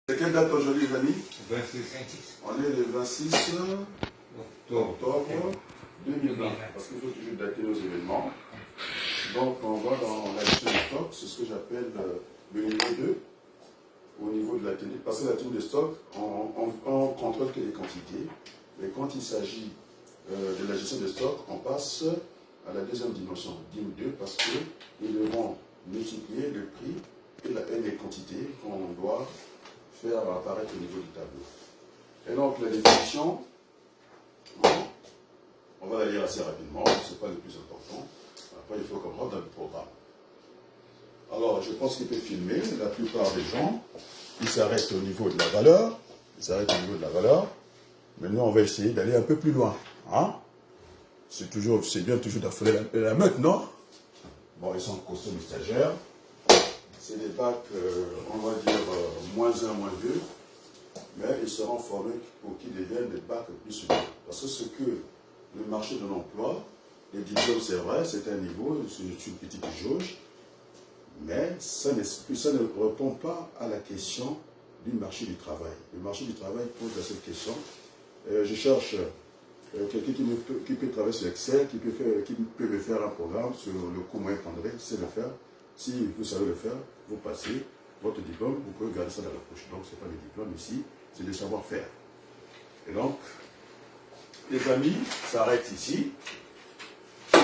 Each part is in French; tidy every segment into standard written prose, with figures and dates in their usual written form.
C'est quelle date aujourd'hui, les amis? 26. On est le 26 octobre 2020. Parce qu'il faut toujours dater nos événements. Donc, on va dans la gestion de stock. C'est ce que j'appelle le niveau 2 au niveau de la tenue. Parce que la tenue de stock, on contrôle que les quantités. Mais quand il s'agit de la gestion de stock, on passe à la deuxième dimension, DIM 2, parce que nous devons multiplier le prix et les quantités qu'on doit faire apparaître au niveau du tableau. Et donc la définition, on va la lire assez rapidement, ce n'est pas le plus important. Après, il faut comprendre dans le programme. Alors, je pense qu'il peut filmer. La plupart des gens, ils s'arrêtent au niveau de la valeur. Mais nous, on va essayer d'aller un peu plus loin. Hein? C'est bien toujours d'affoler la meute, non? Bon, ils sont costauds, les stagiaires. C'est des bacs, on va dire, -1, -2. Mais ils seront formés pour qu'ils deviennent des bacs plus supérieurs. Parce que ce que le marché de l'emploi, les diplômes, c'est vrai, c'est un niveau, c'est une petite jauge, mais ça ne répond pas à la question du marché du travail. Le marché du travail pose la seule question. Je cherche quelqu'un qui peut travailler sur Excel, qui peut me faire un programme sur le coût moyen pondéré, c'est le faire. Si vous savez le faire, vous passez votre diplôme, vous pouvez garder ça dans la poche. Donc, ce n'est pas le diplôme ici, c'est le savoir-faire. Et donc, les amis, ça s'arrête ici. Ça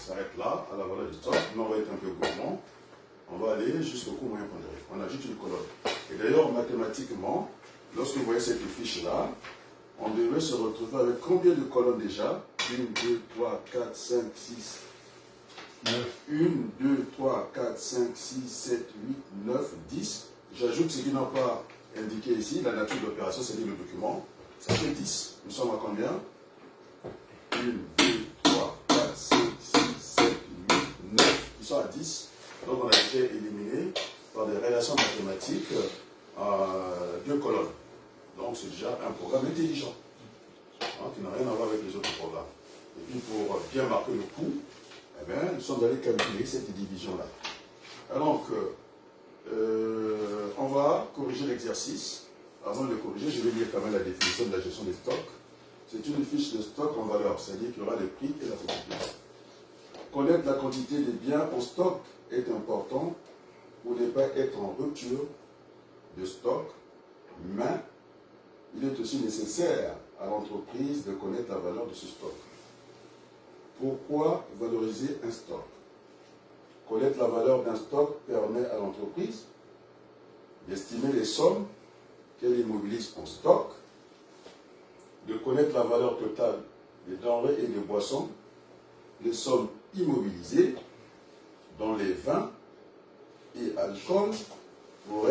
s'arrête là, à la valeur du stock. Nous, on va être un peu gourmand. On va aller jusqu'au coût moyen pondéré. On ajoute une colonne. Et d'ailleurs, mathématiquement, lorsque vous voyez cette fiche-là, on devait se retrouver avec combien de colonnes déjà? 1, 2, 3, 4, 5, 6, 9. 1, 2, 3, 4, 5, 6, 7, 8, 9, 10. J'ajoute ce qui n'a pas indiqué ici, la nature de l'opération, c'est-à-dire le document. Ça fait 10. Nous sommes à combien? 1, 2, 3, 4, 5, 6, 7, 8, 9. Ils sont à 10. Donc on a déjà éliminé par des relations mathématiques 2 colonnes. Donc c'est déjà un programme intelligent, qui n'a rien à voir avec les autres programmes. Et puis pour bien marquer le coût, eh bien, nous sommes allés calculer cette division-là. Alors on va corriger l'exercice. Avant de le corriger, je vais lire quand même la définition de la gestion des stocks. C'est une fiche de stock en valeur, c'est-à-dire qu'il y aura les prix et la quantité. Connaître la quantité des biens en stock est important pour ne pas être en rupture de stock, mais il est aussi nécessaire à l'entreprise de connaître la valeur de ce stock. Pourquoi valoriser un stock? Connaître la valeur d'un stock permet à l'entreprise d'estimer les sommes qu'elle immobilise en stock, de connaître la valeur totale des denrées et des boissons, les sommes immobilisées dans les vins et alcools pouvant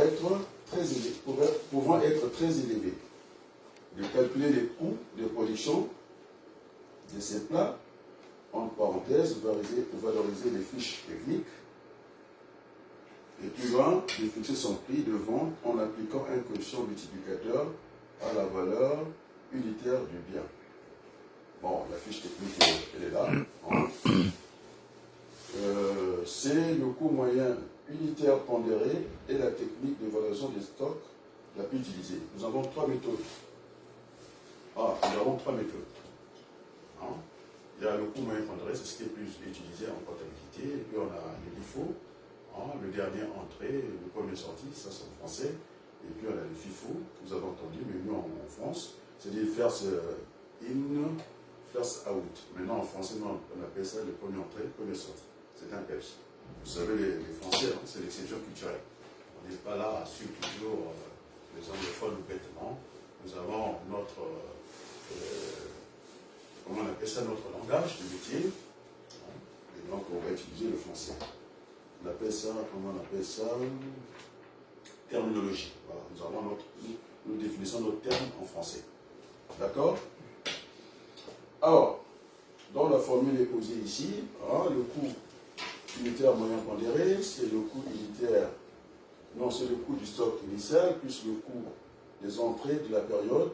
être très élevés, de calculer les coûts de production de ces plats, entre parenthèses, valoriser les fiches techniques, et plus loin, de fixer son prix de vente en appliquant un coefficient multiplicateur à la valeur unitaire du bien. Bon, la fiche technique, elle est là. Hein. C'est le coût moyen unitaire pondéré et la technique de valorisation des stocks la plus utilisée. Nous avons 3 méthodes. Nous avons 3 méthodes. Hein? Il y a le coût moyen pondéré, c'est ce qui est plus utilisé en comptabilité. Et puis on a le LIFO, le dernier entrée, le premier sorti, ça c'est en français. Et puis on a le FIFO, que vous avez entendu, mais nous en France, c'est-à-dire first in, first out. Maintenant en français, on appelle ça le premier entrée, le premier sorti. C'est un PEPS. Vous savez, les Français, c'est l'exception culturelle. On n'est pas là à suivre toujours les anglophones bêtement. Nous avons notre, comment on appelle ça, notre langage de métier. Et donc, on va utiliser le français. On appelle ça, comment on appelle ça, terminologie. Voilà, nous définissons notre terme en français. D'accord? Alors, dans la formule est posée ici, le coût unitaire moyen pondéré, c'est le coût unitaire, non, c'est le coût du stock initial, plus le coût des entrées de la période,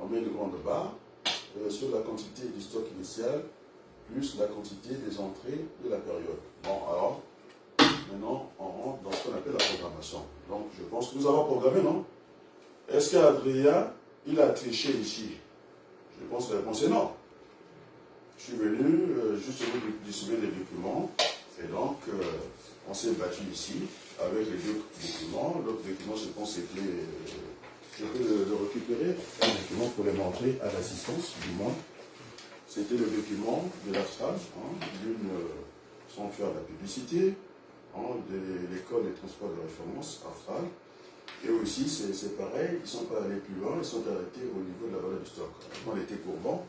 on met le grand barre, sur la quantité du stock initial, plus la quantité des entrées de la période. Bon, alors, maintenant, on rentre dans ce qu'on appelle la programmation. Donc, je pense que nous avons programmé, non? Est-ce qu'Adrien, il a triché ici? Je pense que la réponse est non. Je suis venu juste vous distribuer les documents. Et donc, on s'est battu ici avec les deux documents. L'autre document, je pense, c'était... je peux le récupérer, un document pour les montrer à l'assistance du moins. C'était le document de l'AFSTRAL, sans faire la publicité, de l'école des transports de référence, AFSTRAL. Et aussi, c'est pareil, ils ne sont pas allés plus loin, ils sont arrêtés au niveau de la valeur du stock. On était courbant,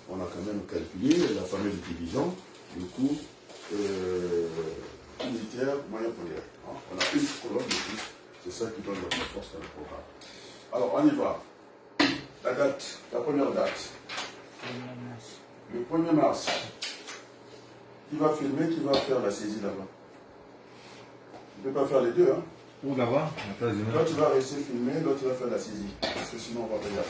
on a quand même calculé la fameuse division, du coup, unitaire, moyen pondéré. On a une colonne de plus, c'est ça qui donne la force dans le programme. Alors, on y va. La date, la première date. Le 1er mars. Qui va filmer, qui va faire la saisie là-bas? Tu ne peux pas faire les deux, hein? Ou là-bas, toi tu vas rester filmé, l'autre va faire la saisie. Parce que sinon on va regarder.